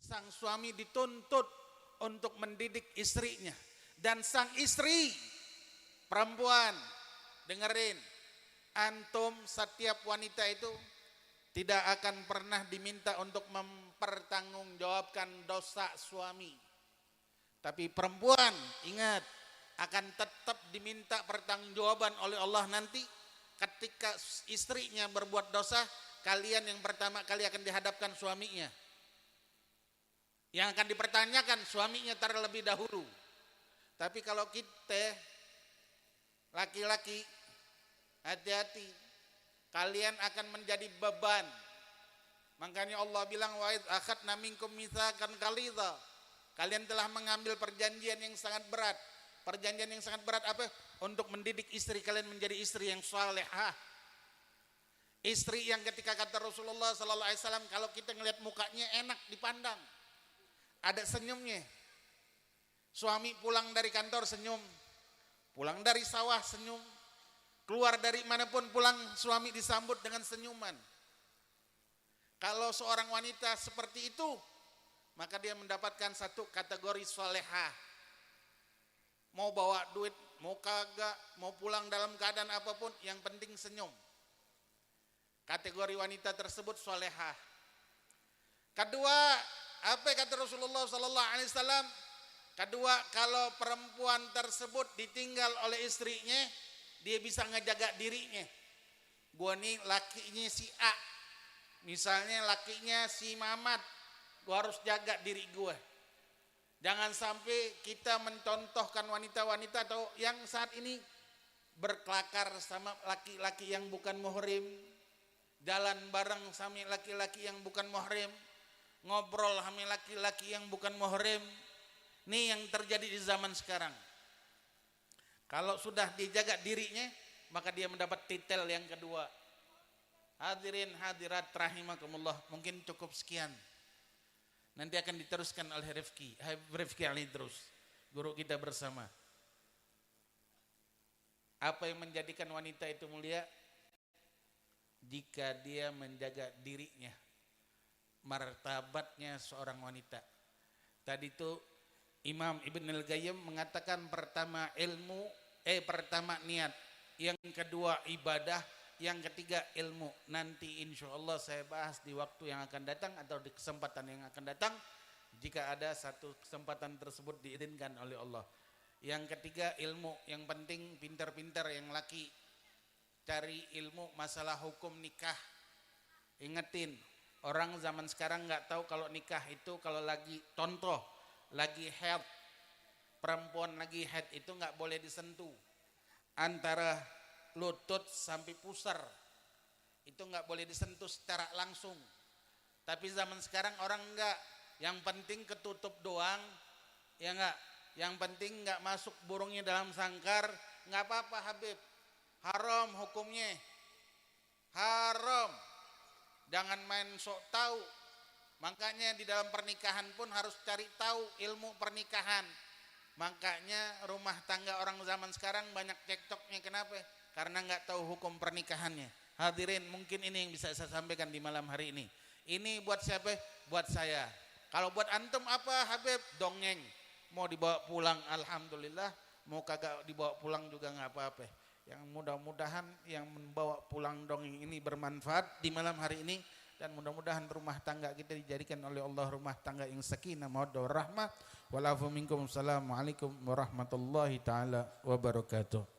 sang suami dituntut untuk mendidik istrinya. Dan sang istri perempuan, dengerin, antum setiap wanita itu tidak akan pernah diminta untuk mempertanggungjawabkan dosa suami. Tapi perempuan, ingat, akan tetap diminta pertanggungjawaban oleh Allah nanti ketika istrinya berbuat dosa. Kalian yang pertama kali akan dihadapkan suaminya. Yang akan dipertanyakan suaminya terlebih dahulu. Tapi kalau kita laki-laki, hati-hati, kalian akan menjadi beban. Makanya Allah bilang wa id akhadna minkum mitsaqan ghalidha. Kalian telah mengambil perjanjian yang sangat berat. Perjanjian yang sangat berat apa? Untuk mendidik istri kalian menjadi istri yang salehah. Istri yang ketika kata Rasulullah sallallahu alaihi wasallam, kalau kita ngelihat mukanya enak dipandang. Ada senyumnya. Suami pulang dari kantor senyum. Pulang dari sawah senyum. Keluar dari manapun pulang suami disambut dengan senyuman. Kalau seorang wanita seperti itu, maka dia mendapatkan satu kategori salehah. Mau bawa duit, mau kagak, mau pulang dalam keadaan apapun, yang penting senyum. Kategori wanita tersebut salehah. Kedua, apa kata Rasulullah sallallahu alaihi wasallam? Kedua, kalau perempuan tersebut ditinggal oleh istrinya, dia bisa ngejaga dirinya. Gua nih lakinya si A. Misalnya lakinya si Mamat, gua harus jaga diri gua. Jangan sampai kita mencontohkan wanita-wanita atau yang saat ini berkelakar sama laki-laki yang bukan muhrim, jalan bareng sama laki-laki yang bukan muhrim, ngobrol sama laki-laki yang bukan muhrim. Ini yang terjadi di zaman sekarang. Kalau sudah dijaga dirinya, maka dia mendapat titel yang kedua. Hadirin hadirat rahimakumullah, mungkin cukup sekian. Nanti akan diteruskan oleh Rifki Ali terus, guru kita bersama. Apa yang menjadikan wanita itu mulia? Jika dia menjaga dirinya, martabatnya seorang wanita. Tadi itu Imam Ibn Al-Qayyim mengatakan pertama ilmu, pertama niat, yang kedua ibadah, yang ketiga ilmu. Nanti insya Allah saya bahas di waktu yang akan datang atau di kesempatan yang akan datang, jika ada satu kesempatan tersebut diizinkan oleh Allah. Yang ketiga ilmu, yang penting pintar-pintar yang laki, cari ilmu masalah hukum nikah. Ingetin, orang zaman sekarang nggak tahu kalau nikah itu kalau lagi contoh, lagi haid, perempuan lagi haid itu nggak boleh disentuh. Antara lutut sampai pusar itu nggak boleh disentuh secara langsung. Tapi zaman sekarang orang enggak, yang penting ketutup doang, ya enggak, yang penting enggak masuk burungnya dalam sangkar, enggak apa-apa Habib. Haram hukumnya, haram. Jangan main sok tahu. Makanya di dalam pernikahan pun harus cari tahu ilmu pernikahan. Makanya rumah tangga orang zaman sekarang banyak cekcoknya. Kenapa? Karena nggak tahu hukum pernikahannya. Hadirin, mungkin ini yang bisa saya sampaikan di malam hari ini. Ini buat siapa? Buat saya. Kalau buat antum apa Habib? Dongeng. Mau dibawa pulang alhamdulillah, mau kagak dibawa pulang juga nggak apa-apa. Yang mudah-mudahan yang membawa pulang dongeng ini bermanfaat di malam hari ini, dan mudah-mudahan rumah tangga kita dijadikan oleh Allah rumah tangga yang sakinah mawaddah warahmah. Walafu minkum. Assalamualaikum warahmatullahi taala wabarakatuh.